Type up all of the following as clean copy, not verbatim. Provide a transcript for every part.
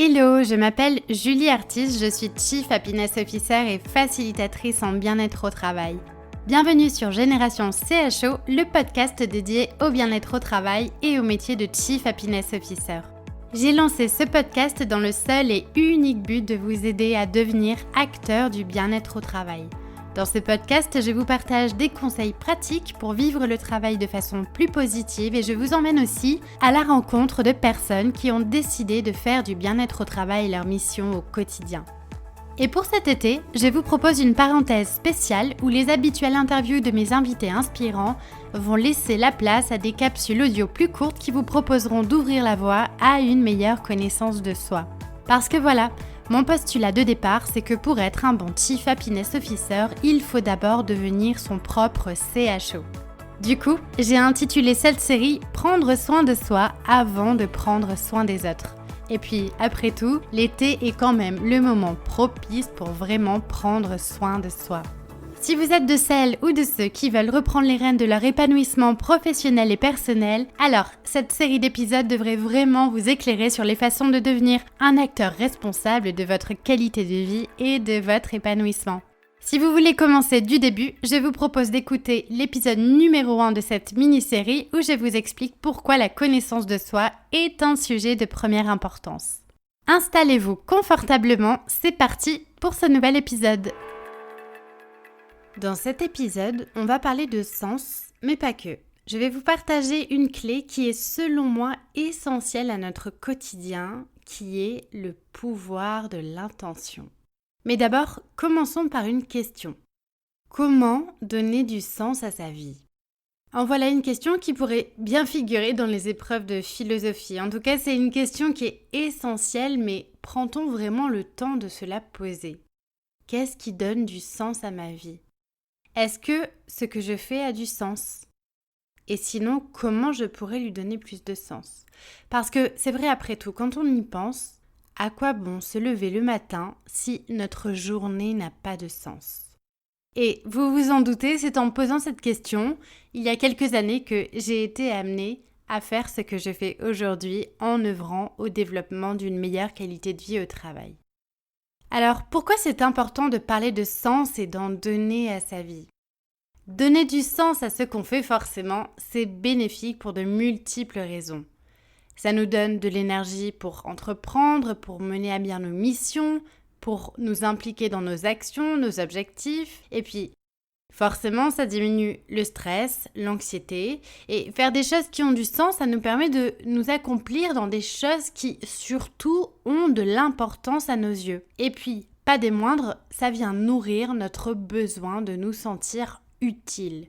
Hello, je m'appelle Julie Artis, je suis Chief Happiness Officer et facilitatrice en bien-être au travail. Bienvenue sur Génération CHO, le podcast dédié au bien-être au travail et au métier de Chief Happiness Officer. J'ai lancé ce podcast dans le seul et unique but de vous aider à devenir acteur du bien-être au travail. Dans ce podcast, je vous partage des conseils pratiques pour vivre le travail de façon plus positive et je vous emmène aussi à la rencontre de personnes qui ont décidé de faire du bien-être au travail leur mission au quotidien. Et pour cet été, je vous propose une parenthèse spéciale où les habituelles interviews de mes invités inspirants vont laisser la place à des capsules audio plus courtes qui vous proposeront d'ouvrir la voie à une meilleure connaissance de soi. Parce que voilà, mon postulat de départ, c'est que pour être un bon Chief Happiness Officer, il faut d'abord devenir son propre CHO. Du coup, j'ai intitulé cette série « Prendre soin de soi avant de prendre soin des autres ». Et puis, après tout, l'été est quand même le moment propice pour vraiment prendre soin de soi. Si vous êtes de celles ou de ceux qui veulent reprendre les rênes de leur épanouissement professionnel et personnel, alors cette série d'épisodes devrait vraiment vous éclairer sur les façons de devenir un acteur responsable de votre qualité de vie et de votre épanouissement. Si vous voulez commencer du début, je vous propose d'écouter l'épisode numéro 1 de cette mini-série où je vous explique pourquoi la connaissance de soi est un sujet de première importance. Installez-vous confortablement, c'est parti pour ce nouvel épisode. Dans cet épisode, on va parler de sens, mais pas que. Je vais vous partager une clé qui est selon moi essentielle à notre quotidien, qui est le pouvoir de l'intention. Mais d'abord, commençons par une question. Comment donner du sens à sa vie ? En voilà une question qui pourrait bien figurer dans les épreuves de philosophie. En tout cas, c'est une question qui est essentielle, mais prend-on vraiment le temps de se la poser ? Qu'est-ce qui donne du sens à ma vie ? Est-ce que ce que je fais a du sens ? Et sinon, comment je pourrais lui donner plus de sens ? Parce que c'est vrai après tout, quand on y pense, à quoi bon se lever le matin si notre journée n'a pas de sens ? Et vous vous en doutez, c'est en posant cette question, il y a quelques années que j'ai été amenée à faire ce que je fais aujourd'hui en œuvrant au développement d'une meilleure qualité de vie au travail. Alors, pourquoi c'est important de parler de sens et d'en donner à sa vie ? Donner du sens à ce qu'on fait forcément, c'est bénéfique pour de multiples raisons. Ça nous donne de l'énergie pour entreprendre, pour mener à bien nos missions, pour nous impliquer dans nos actions, nos objectifs. Et puis, forcément, ça diminue le stress, l'anxiété. Et faire des choses qui ont du sens, ça nous permet de nous accomplir dans des choses qui, surtout, ont de l'importance à nos yeux. Et puis, pas des moindres, ça vient nourrir notre besoin de nous sentir utiles.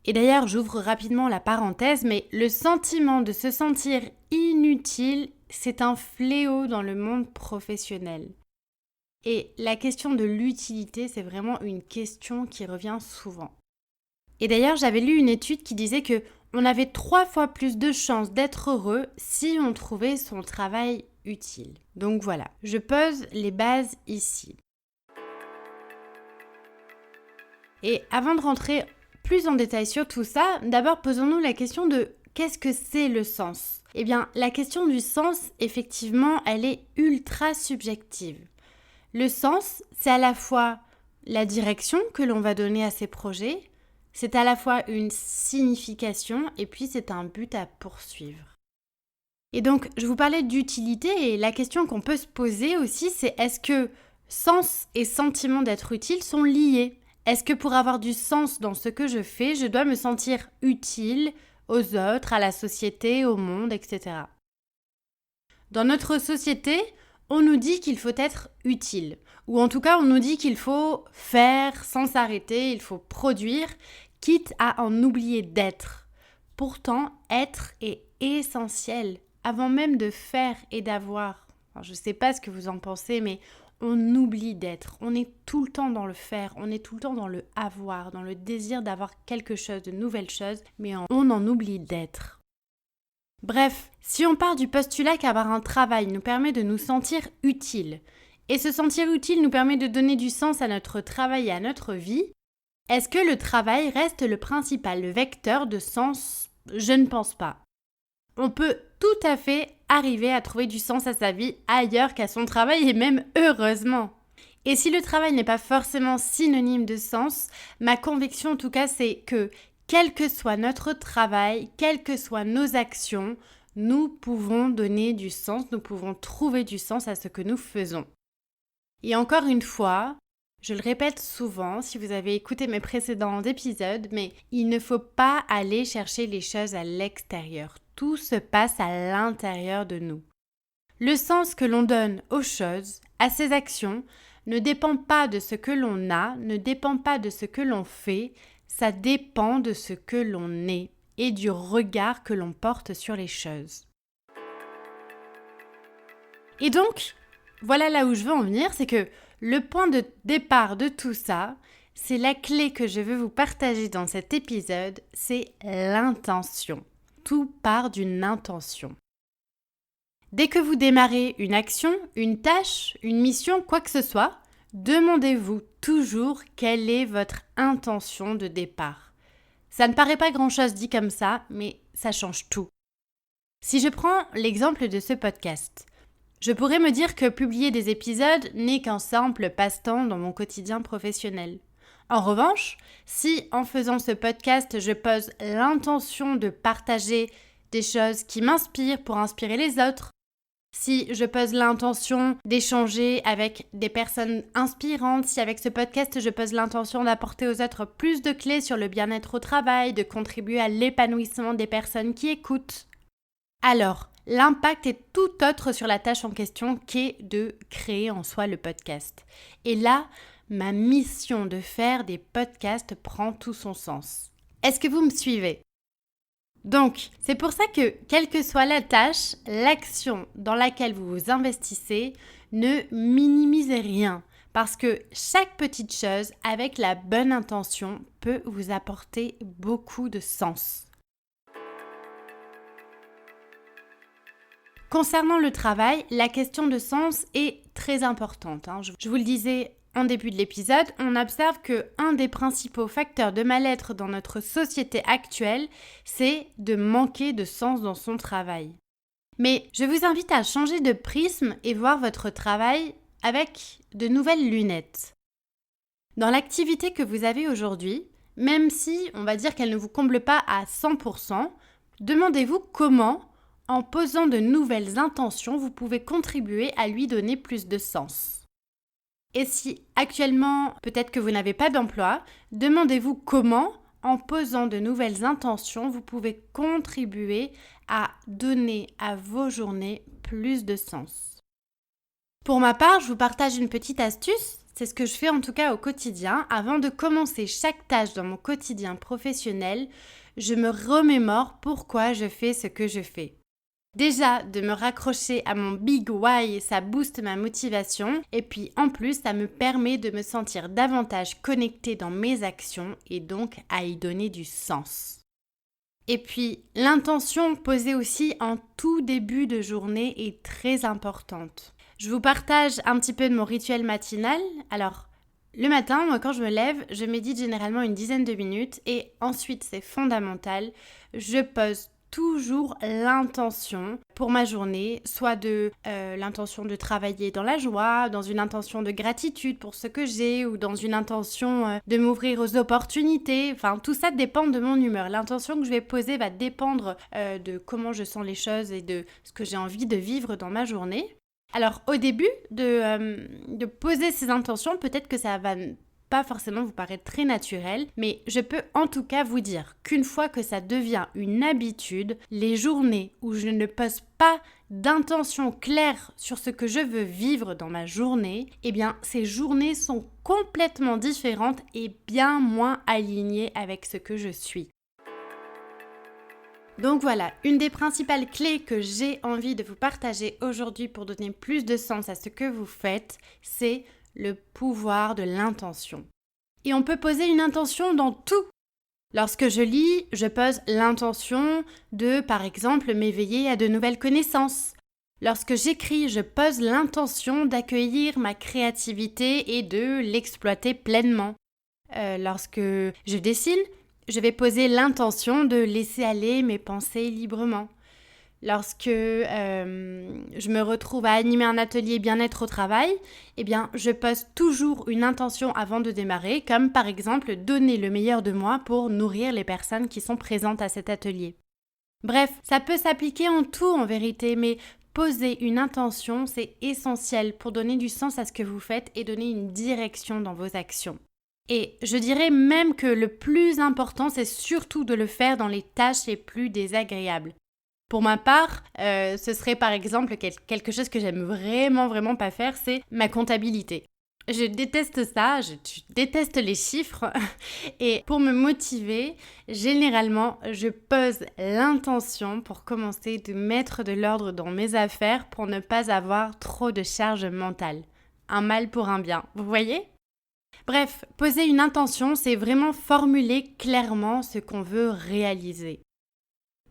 Et d'ailleurs, j'ouvre rapidement la parenthèse, mais le sentiment de se sentir inutile, c'est un fléau dans le monde professionnel. Et la question de l'utilité, c'est vraiment une question qui revient souvent. Et d'ailleurs, j'avais lu une étude qui disait que on avait 3 fois plus de chances d'être heureux si on trouvait son travail utile. Donc voilà, je pose les bases ici. Et avant de rentrer plus en détail sur tout ça, d'abord posons-nous la question de qu'est-ce que c'est le sens ? Eh bien, la question du sens, effectivement, elle est ultra subjective. Le sens, c'est à la fois la direction que l'on va donner à ses projets, c'est à la fois une signification et puis c'est un but à poursuivre. Et donc, je vous parlais d'utilité et la question qu'on peut se poser aussi, c'est est-ce que sens et sentiment d'être utile sont liés ? Est-ce que pour avoir du sens dans ce que je fais, je dois me sentir utile aux autres, à la société, au monde, etc. Dans notre société, on nous dit qu'il faut être utile. Ou en tout cas, on nous dit qu'il faut faire sans s'arrêter, il faut produire, quitte à en oublier d'être. Pourtant, être est essentiel, avant même de faire et d'avoir. Alors, je ne sais pas ce que vous en pensez, mais on oublie d'être. On est tout le temps dans le faire, on est tout le temps dans le avoir, dans le désir d'avoir quelque chose, de nouvelles choses, mais on en oublie d'être. Bref, si on part du postulat qu'avoir un travail nous permet de nous sentir utiles, et se sentir utile nous permet de donner du sens à notre travail et à notre vie, est-ce que le travail reste le principal vecteur de sens ? Je ne pense pas. On peut tout à fait arriver à trouver du sens à sa vie ailleurs qu'à son travail et même heureusement. Et si le travail n'est pas forcément synonyme de sens, ma conviction en tout cas c'est que quel que soit notre travail, quelles que soient nos actions, nous pouvons donner du sens, nous pouvons trouver du sens à ce que nous faisons. Et encore une fois, je le répète souvent si vous avez écouté mes précédents épisodes, mais il ne faut pas aller chercher les choses à l'extérieur. Tout se passe à l'intérieur de nous. Le sens que l'on donne aux choses, à ses actions, ne dépend pas de ce que l'on a, ne dépend pas de ce que l'on fait, ça dépend de ce que l'on est et du regard que l'on porte sur les choses. Et donc, voilà là où je veux en venir, c'est que le point de départ de tout ça, c'est la clé que je veux vous partager dans cet épisode, c'est l'intention. Tout part d'une intention. Dès que vous démarrez une action, une tâche, une mission, quoi que ce soit, demandez-vous toujours quelle est votre intention de départ. Ça ne paraît pas grand-chose dit comme ça, mais ça change tout. Si je prends l'exemple de ce podcast, je pourrais me dire que publier des épisodes n'est qu'un simple passe-temps dans mon quotidien professionnel. En revanche, si en faisant ce podcast, je pose l'intention de partager des choses qui m'inspirent pour inspirer les autres, si je pose l'intention d'échanger avec des personnes inspirantes, si avec ce podcast je pose l'intention d'apporter aux autres plus de clés sur le bien-être au travail, de contribuer à l'épanouissement des personnes qui écoutent, alors l'impact est tout autre sur la tâche en question qu'est de créer en soi le podcast. Et là, ma mission de faire des podcasts prend tout son sens. Est-ce que vous me suivez ? Donc, c'est pour ça que, quelle que soit la tâche, l'action dans laquelle vous vous investissez, ne minimisez rien. Parce que chaque petite chose, avec la bonne intention, peut vous apporter beaucoup de sens. Concernant le travail, la question de sens est très importante. Je vous le disais en début de l'épisode, on observe qu'un des principaux facteurs de mal-être dans notre société actuelle, c'est de manquer de sens dans son travail. Mais je vous invite à changer de prisme et voir votre travail avec de nouvelles lunettes. Dans l'activité que vous avez aujourd'hui, même si on va dire qu'elle ne vous comble pas à 100%, demandez-vous comment, en posant de nouvelles intentions, vous pouvez contribuer à lui donner plus de sens. Et si actuellement, peut-être que vous n'avez pas d'emploi, demandez-vous comment, en posant de nouvelles intentions, vous pouvez contribuer à donner à vos journées plus de sens. Pour ma part, je vous partage une petite astuce, c'est ce que je fais en tout cas au quotidien. Avant de commencer chaque tâche dans mon quotidien professionnel, je me remémore pourquoi je fais ce que je fais. Déjà, de me raccrocher à mon big why, ça booste ma motivation et puis en plus, ça me permet de me sentir davantage connectée dans mes actions et donc à y donner du sens. Et puis, l'intention posée aussi en tout début de journée est très importante. Je vous partage un petit peu de mon rituel matinal. Alors, le matin, moi, quand je me lève, je médite généralement une dizaine de minutes et ensuite, c'est fondamental, je pose toujours l'intention pour ma journée, soit de l'intention de travailler dans la joie, dans une intention de gratitude pour ce que j'ai ou dans une intention de m'ouvrir aux opportunités. Enfin, tout ça dépend de mon humeur. L'intention que je vais poser va dépendre de comment je sens les choses et de ce que j'ai envie de vivre dans ma journée. Alors, au début de poser ces intentions, peut-être que ça va pas forcément vous paraître très naturel, mais je peux en tout cas vous dire qu'une fois que ça devient une habitude, les journées où je ne pose pas d'intention claire sur ce que je veux vivre dans ma journée, eh bien ces journées sont complètement différentes et bien moins alignées avec ce que je suis. Donc voilà, une des principales clés que j'ai envie de vous partager aujourd'hui pour donner plus de sens à ce que vous faites, c'est le pouvoir de l'intention. Et on peut poser une intention dans tout. Lorsque je lis, je pose l'intention de, par exemple, m'éveiller à de nouvelles connaissances. Lorsque j'écris, je pose l'intention d'accueillir ma créativité et de l'exploiter pleinement. Lorsque je dessine, je vais poser l'intention de laisser aller mes pensées librement. Lorsque je me retrouve à animer un atelier bien-être au travail, eh bien, je pose toujours une intention avant de démarrer, comme par exemple donner le meilleur de moi pour nourrir les personnes qui sont présentes à cet atelier. Bref, ça peut s'appliquer en tout en vérité, mais poser une intention, c'est essentiel pour donner du sens à ce que vous faites et donner une direction dans vos actions. Et je dirais même que le plus important, c'est surtout de le faire dans les tâches les plus désagréables. Pour ma part, ce serait par exemple quelque chose que j'aime vraiment pas faire, c'est ma comptabilité. Je déteste ça, je déteste les chiffres et pour me motiver, généralement, je pose l'intention pour commencer de mettre de l'ordre dans mes affaires pour ne pas avoir trop de charge mentale. Un mal pour un bien, vous voyez ? Bref, poser une intention, c'est vraiment formuler clairement ce qu'on veut réaliser.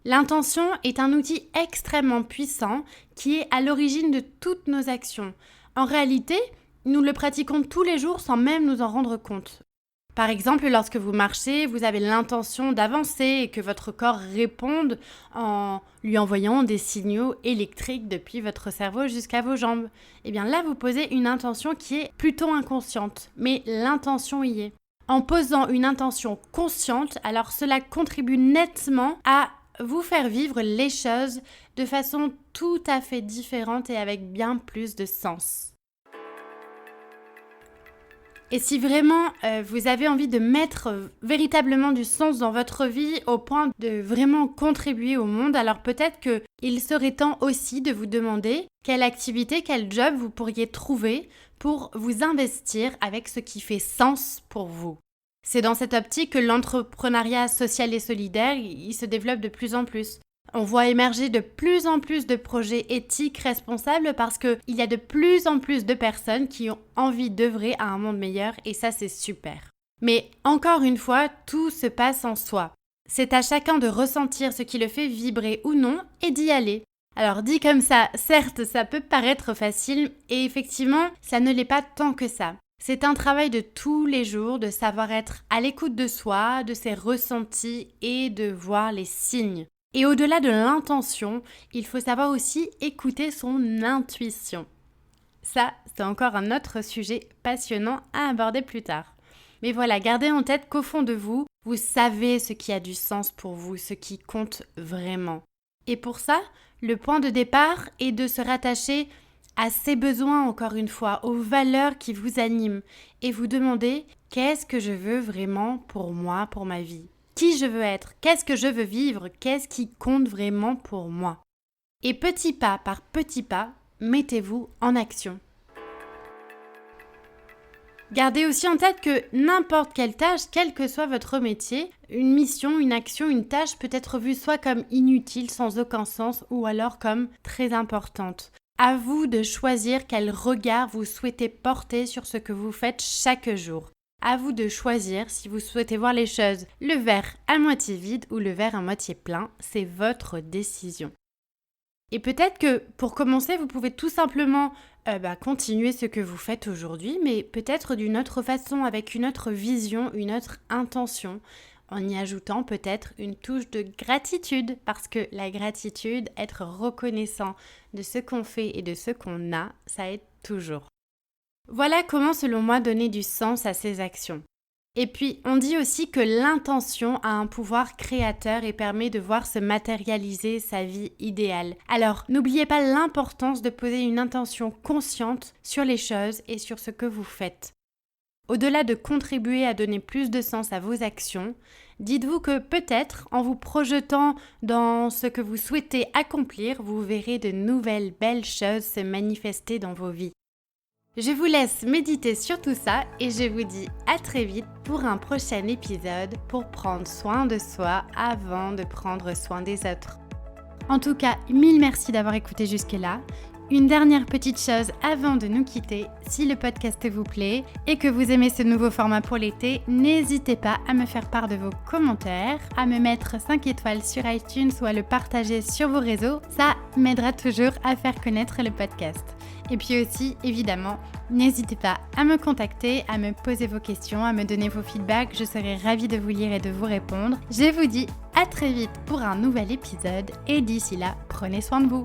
L'intention est un outil extrêmement puissant qui est à l'origine de toutes nos actions. En réalité, nous le pratiquons tous les jours sans même nous en rendre compte. Par exemple, lorsque vous marchez, vous avez l'intention d'avancer et que votre corps réponde en lui envoyant des signaux électriques depuis votre cerveau jusqu'à vos jambes. Eh bien là, vous posez une intention qui est plutôt inconsciente, mais l'intention y est. En posant une intention consciente, alors cela contribue nettement à vous faire vivre les choses de façon tout à fait différente et avec bien plus de sens. Et si vraiment vous avez envie de mettre véritablement du sens dans votre vie au point de vraiment contribuer au monde, alors peut-être qu'il serait temps aussi de vous demander quelle activité, quel job vous pourriez trouver pour vous investir avec ce qui fait sens pour vous. C'est dans cette optique que l'entrepreneuriat social et solidaire, il se développe de plus en plus. On voit émerger de plus en plus de projets éthiques responsables parce qu'il y a de plus en plus de personnes qui ont envie d'œuvrer à un monde meilleur et ça c'est super. Mais encore une fois, tout se passe en soi. C'est à chacun de ressentir ce qui le fait vibrer ou non et d'y aller. Alors dit comme ça, certes ça peut paraître facile et effectivement ça ne l'est pas tant que ça. C'est un travail de tous les jours de savoir être à l'écoute de soi, de ses ressentis et de voir les signes. Et au-delà de l'intention, il faut savoir aussi écouter son intuition. Ça, c'est encore un autre sujet passionnant à aborder plus tard. Mais voilà, gardez en tête qu'au fond de vous, vous savez ce qui a du sens pour vous, ce qui compte vraiment. Et pour ça, le point de départ est de se rattacher à ses besoins, encore une fois, aux valeurs qui vous animent et vous demander qu'est-ce que je veux vraiment pour moi, pour ma vie ? Qui je veux être ? Qu'est-ce que je veux vivre ? Qu'est-ce qui compte vraiment pour moi ? Et petit pas par petit pas, mettez-vous en action. Gardez aussi en tête que n'importe quelle tâche, quel que soit votre métier, une mission, une action, une tâche peut être vue soit comme inutile, sans aucun sens, ou alors comme très importante. À vous de choisir quel regard vous souhaitez porter sur ce que vous faites chaque jour. À vous de choisir si vous souhaitez voir les choses le verre à moitié vide ou le verre à moitié plein. C'est votre décision. Et peut-être que pour commencer, vous pouvez tout simplement continuer ce que vous faites aujourd'hui, mais peut-être d'une autre façon, avec une autre vision, une autre intention, en y ajoutant peut-être une touche de gratitude, parce que la gratitude, être reconnaissant de ce qu'on fait et de ce qu'on a, ça aide toujours. Voilà comment, selon moi, donner du sens à ses actions. Et puis, on dit aussi que l'intention a un pouvoir créateur et permet de voir se matérialiser sa vie idéale. Alors, n'oubliez pas l'importance de poser une intention consciente sur les choses et sur ce que vous faites. Au-delà de contribuer à donner plus de sens à vos actions, dites-vous que peut-être, en vous projetant dans ce que vous souhaitez accomplir, vous verrez de nouvelles belles choses se manifester dans vos vies. Je vous laisse méditer sur tout ça et je vous dis à très vite pour un prochain épisode pour prendre soin de soi avant de prendre soin des autres. En tout cas, mille merci d'avoir écouté jusque-là. Une dernière petite chose avant de nous quitter, si le podcast vous plaît et que vous aimez ce nouveau format pour l'été, n'hésitez pas à me faire part de vos commentaires, à me mettre 5 étoiles sur iTunes ou à le partager sur vos réseaux. Ça m'aidera toujours à faire connaître le podcast. Et puis aussi, évidemment, n'hésitez pas à me contacter, à me poser vos questions, à me donner vos feedbacks. Je serai ravie de vous lire et de vous répondre. Je vous dis à très vite pour un nouvel épisode et d'ici là, prenez soin de vous.